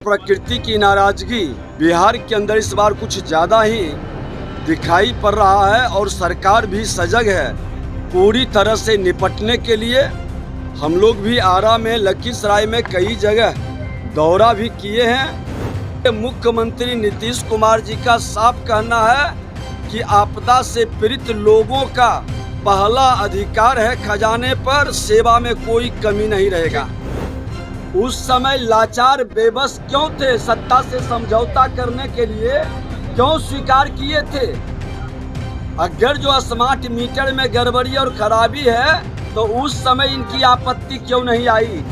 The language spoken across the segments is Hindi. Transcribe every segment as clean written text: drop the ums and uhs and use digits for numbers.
प्रकृति की नाराजगी बिहार के अंदर इस बार कुछ ज़्यादा ही दिखाई पड़ रहा है और सरकार भी सजग है पूरी तरह से निपटने के लिए। हम लोग भी आरा में, लखीसराय में कई जगह दौरा भी किए हैं। मुख्यमंत्री नीतीश कुमार जी का साफ कहना है कि आपदा से पीड़ित लोगों का पहला अधिकार है खजाने पर, सेवा में कोई कमी नहीं रहेगा। उस समय लाचार बेबस क्यों थे? सत्ता से समझौता करने के लिए क्यों स्वीकार किए थे? अगर जो स्मार्ट मीटर में गड़बड़ी और खराबी है तो उस समय इनकी आपत्ति क्यों नहीं आई?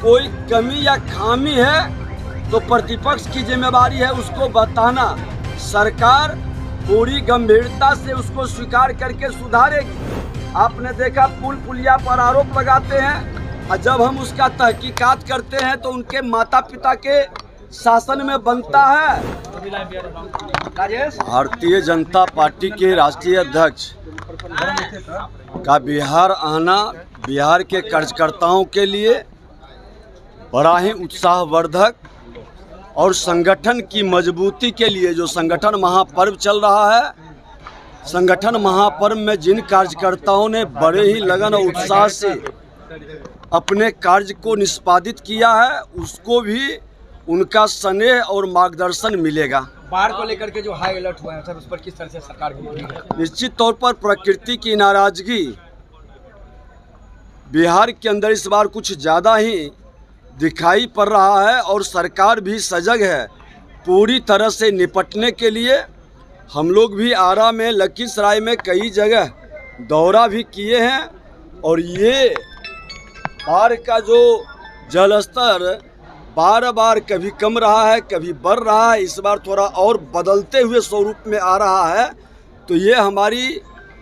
कोई कमी या खामी है तो प्रतिपक्ष की जिम्मेदारी है उसको बताना। सरकार पूरी गंभीरता से उसको स्वीकार करके सुधारेगी। आपने देखा पुल पुलिया पर आरोप लगाते हैं और जब हम उसका तहकीकात करते हैं तो उनके माता पिता के शासन में बनता है। भारतीय जनता पार्टी के राष्ट्रीय अध्यक्ष का बिहार आना बिहार के कार्यकर्ताओं के लिए बड़ा ही उत्साहवर्धक और संगठन की मजबूती के लिए, जो संगठन महापर्व चल रहा है, संगठन महापर्व में जिन कार्यकर्ताओं ने बड़े ही लगन और उत्साह से अपने कार्य को निष्पादित किया है, उसको भी उनका स्नेह और मार्गदर्शन मिलेगा। बाढ़ को लेकर के जो हाई अलर्ट हुआ है सर, उस पर किस तरह से सरकार की? निश्चित तौर पर प्रकृति की नाराजगी बिहार के अंदर इस बार कुछ ज़्यादा ही दिखाई पड़ रहा है और सरकार भी सजग है पूरी तरह से निपटने के लिए। हम लोग भी आरा में, लखीसराय में कई जगह दौरा भी किए हैं और ये बाढ़ का जो जलस्तर बार बार कभी कम रहा है, कभी बढ़ रहा है, इस बार थोड़ा और बदलते हुए स्वरूप में आ रहा है। तो ये हमारी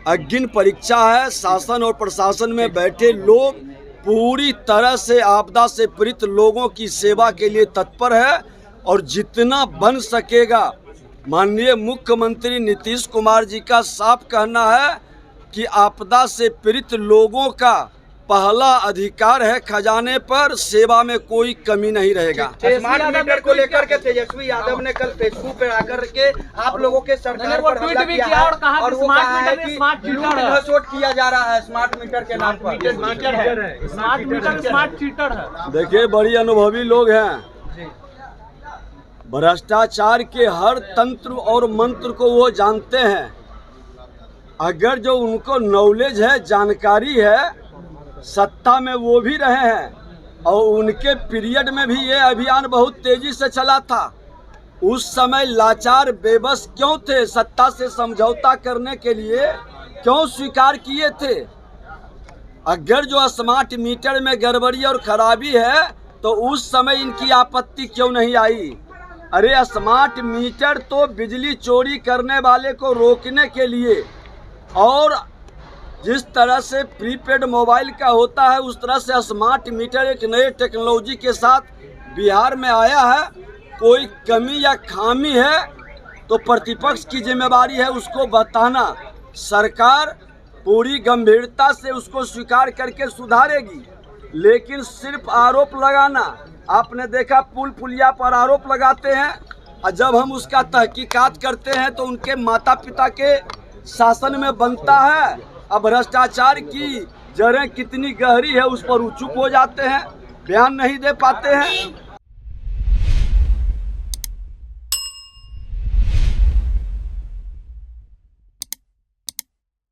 अग्नि परीक्षा है। शासन और प्रशासन में बैठे लोग पूरी तरह से आपदा से पीड़ित लोगों की सेवा के लिए तत्पर है और जितना बन सकेगा। माननीय मुख्यमंत्री नीतीश कुमार जी का साफ कहना है कि आपदा से पीड़ित लोगों का पहला अधिकार है खजाने पर, सेवा में कोई कमी नहीं रहेगा। स्मार्ट मीटर को लेकर के तेजस्वी यादव ने कल फेसबुक पर आकर के आप लोगों के सरकार पर हमला किया है और वो कहा है कि लूट किया जा रहा है स्मार्ट मीटर के नाम पर। स्मार्ट मीटर स्मार्ट चीटर है। देखिए, बड़ी अनुभवी लोग हैं, भ्रष्टाचार के हर तंत्र और मंत्र को वो जानते हैं। अगर जो उनको नॉलेज है, जानकारी है, सत्ता में वो भी रहे हैं और उनके पीरियड में भी ये अभियान बहुत तेजी से चला था। उस समय लाचार बेबस क्यों थे? सत्ता से समझौता करने के लिए क्यों स्वीकार किए थे? अगर जो स्मार्ट मीटर में गड़बड़ी और खराबी है तो उस समय इनकी आपत्ति क्यों नहीं आई? अरे स्मार्ट मीटर तो बिजली चोरी करने वाले को रोकने के लिए, और जिस तरह से प्रीपेड मोबाइल का होता है उस तरह से स्मार्ट मीटर एक नए टेक्नोलॉजी के साथ बिहार में आया है। कोई कमी या खामी है तो प्रतिपक्ष की जिम्मेदारी है उसको बताना। सरकार पूरी गंभीरता से उसको स्वीकार करके सुधारेगी, लेकिन सिर्फ आरोप लगाना। आपने देखा पुल पुलिया पर आरोप लगाते हैं और जब हम उसका तहकीकात करते हैं तो उनके माता पिता के शासन में बनता है। अब भ्रष्टाचार की जड़ें कितनी गहरी है उस पर वो चुप हो जाते हैं, बयान नहीं दे पाते हैं।